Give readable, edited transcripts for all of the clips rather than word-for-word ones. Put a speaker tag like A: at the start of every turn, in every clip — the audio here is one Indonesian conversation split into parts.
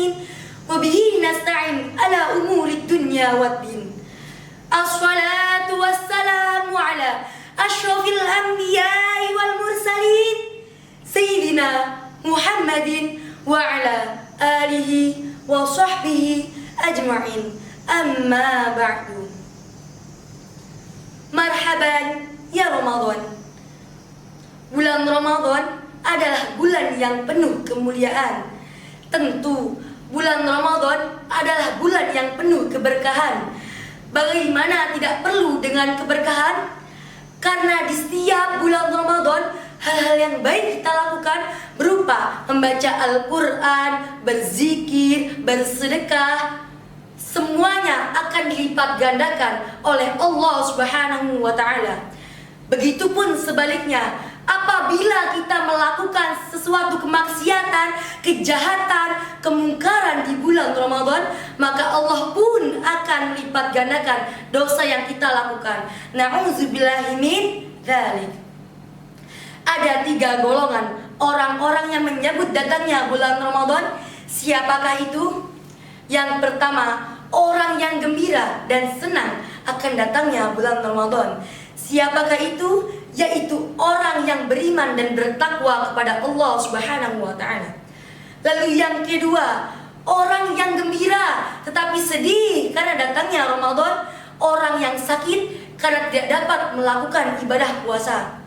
A: alamin wa bihi nasta'in ala umurid dunya waddin. Assalatu wassalamu ala asyrafil anbiya'i wal mursalin Sayyidina Muhammadin wa ala alihi wa sahbihi ajma'in. Amma ba'du. Marhaban ya Ramadan. Bulan Ramadan adalah bulan yang penuh kemuliaan. Tentu bulan Ramadan adalah bulan yang penuh keberkahan. Bagaimana tidak perlu dengan keberkahan? Karena di setiap bulan Ramadan hal-hal yang baik kita lakukan berupa membaca Al-Quran, berzikir, bersedekah, semuanya akan dilipat gandakan oleh Allah Subhanahu wa ta'ala. Begitupun sebaliknya, apabila kita melakukan sesuatu kemaksiatan, kejahatan, kemungkaran di bulan Ramadan, maka Allah pun akan melipat gandakan dosa yang kita lakukan. Na'udzubillahi min dzalik. Ada 3 golongan orang-orang yang menyambut datangnya bulan Ramadan. Siapakah itu? Yang pertama, orang yang gembira dan senang akan datangnya bulan Ramadan. Siapakah itu? Yaitu orang yang beriman dan bertakwa kepada Allah Subhanahu wa ta'ala. Lalu yang kedua, orang yang gembira tetapi sedih karena datangnya Ramadan. Orang yang sakit karena tidak dapat melakukan ibadah puasa.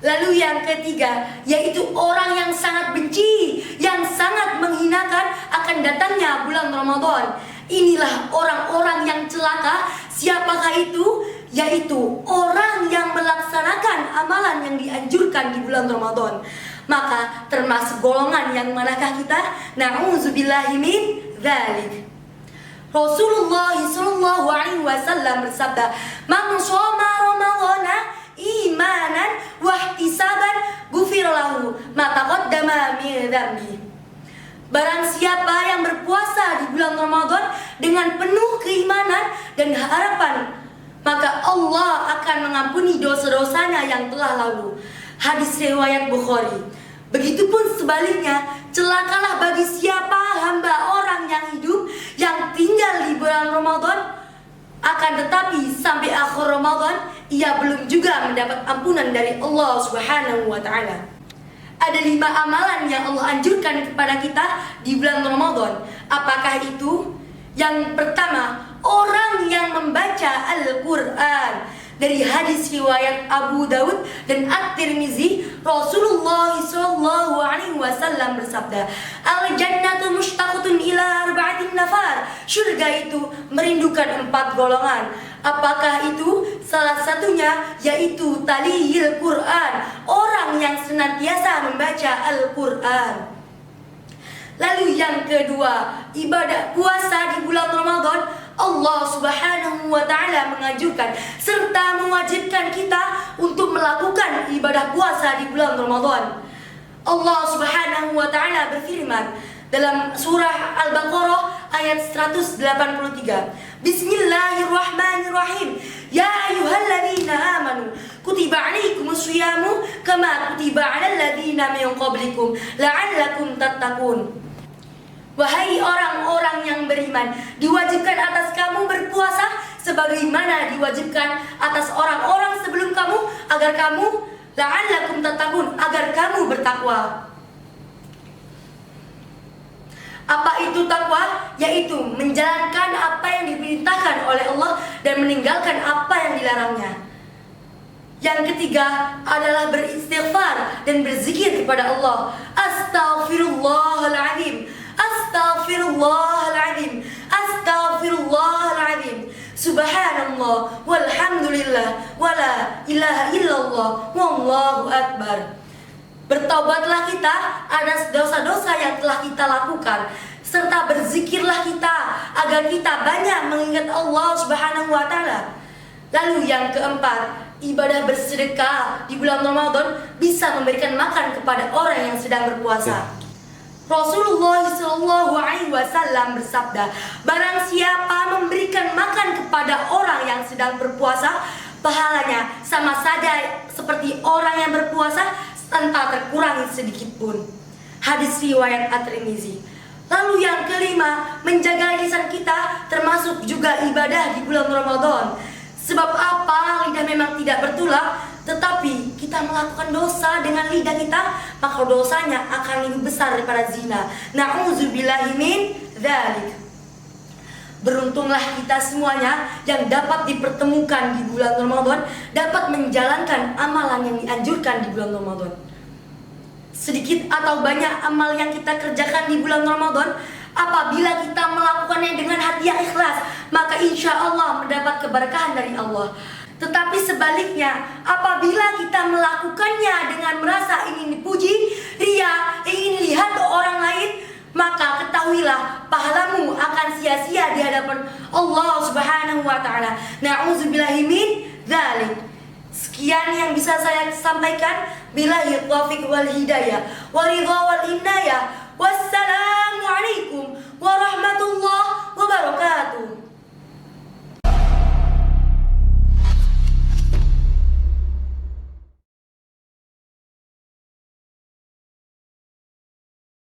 A: Lalu yang ketiga, yaitu orang yang sangat benci, yang sangat menghinakan akan datangnya bulan Ramadan. Inilah orang-orang yang celaka. Siapakah itu? Yaitu orang yang melaksanakan amalan yang dianjurkan di bulan Ramadan. Maka termasuk golongan yang manakah kita? Na'udzubillahi min dzalik. Rasulullah sallallahu alaihi wasallam bersabda, "Man shoma ramadhana imanan wa ihtisaban ghufira lahu ma taqaddama min dzambi." Barang siapa yang berpuasa di bulan Ramadan dengan penuh keimanan dan harapan, maka Allah akan mengampuni dosa-dosanya yang telah lalu. Hadis riwayat Bukhari. Begitupun sebaliknya, celakalah bagi siapa hamba orang yang hidup, yang tinggal di bulan Ramadan, akan tetapi sampai akhir Ramadan ia belum juga mendapat ampunan dari Allah Subhanahu wa ta'ala. Ada 5 amalan yang Allah anjurkan kepada kita di bulan Ramadan. Apakah itu? Yang pertama, orang yang membaca Al-Quran. Dari hadis riwayat Abu Dawud dan At-Tirmizi, Rasulullah SAW bersabda, "Al-jannatu mushtaqatun ila arba'atin nafar." Surga itu merindukan 4 golongan. Apakah itu? Salah satunya yaitu taliyil Quran, orang yang senantiasa membaca Al-Quran. Lalu yang kedua, ibadah puasa di bulan Ramadan. Allah Subhanahu wa ta'ala menganjurkan serta mewajibkan kita untuk melakukan ibadah puasa di bulan Ramadan. Allah Subhanahu wa ta'ala berfirman dalam surah Al-Baqarah ayat 183. Bismillahirrahmanirrahim. Ya ayyuhalladzina amanu kutiba alaikumus syiyamu kama kutiba alal ladzina min qablikum la'allakum tattaqun. Wahai orang-orang yang beriman, diwajibkan atas kamu berpuasa sebagaimana diwajibkan atas orang-orang sebelum kamu, agar kamu la'allakum tattaqun, agar kamu bertakwa. Apa itu takwa? Yaitu menjalankan apa yang diperintahkan oleh Allah dan meninggalkan apa yang dilarangnya. Yang ketiga adalah beristighfar dan berzikir kepada Allah. Astaghfirullahaladzim, astaghfirullahaladzim, astaghfirullahaladzim. Subhanallah walhamdulillah wala ilaha illallah wallahu akbar. Bertobatlah kita atas dosa-dosa yang telah kita lakukan, serta berzikirlah kita agar kita banyak mengingat Allah Subhanahu wa ta'ala. Lalu yang keempat, ibadah bersedekah di bulan Ramadan bisa memberikan makan kepada orang yang sedang berpuasa. Rasulullah SAW bersabda, barang siapa memberikan makan kepada orang yang sedang berpuasa, pahalanya sama saja seperti orang yang berpuasa tanpa terkurangi sedikit pun. Hadis riwayat At-Tirmizi. Lalu yang kelima, menjaga lisan kita termasuk juga ibadah di bulan Ramadan. Sebab apa? Lidah memang tidak bertulah, tetapi kita melakukan dosa dengan lidah kita, maka dosanya akan lebih besar daripada zina. Na'udzubillahi min dzalik. Beruntunglah kita semuanya yang dapat dipertemukan di bulan Ramadan, dapat menjalankan amalan yang dianjurkan di bulan Ramadan. Sedikit atau banyak amal yang kita kerjakan di bulan Ramadan, apabila kita melakukannya dengan hati yang ikhlas, maka insya Allah mendapat keberkahan dari Allah. Tetapi sebaliknya, apabila kita melakukannya dengan merasa ingin dipuji, ria, ingin lihat orang lain, maka ketahuilah pahalamu akan sia-sia di hadapan Allah Subhanahu wa taala. Na'udzubillahi min dzalik. Sekian yang bisa saya sampaikan. Billahi taufiq wal hidayah wa ridha wal inayah. Wassalamualaikum warahmatullahi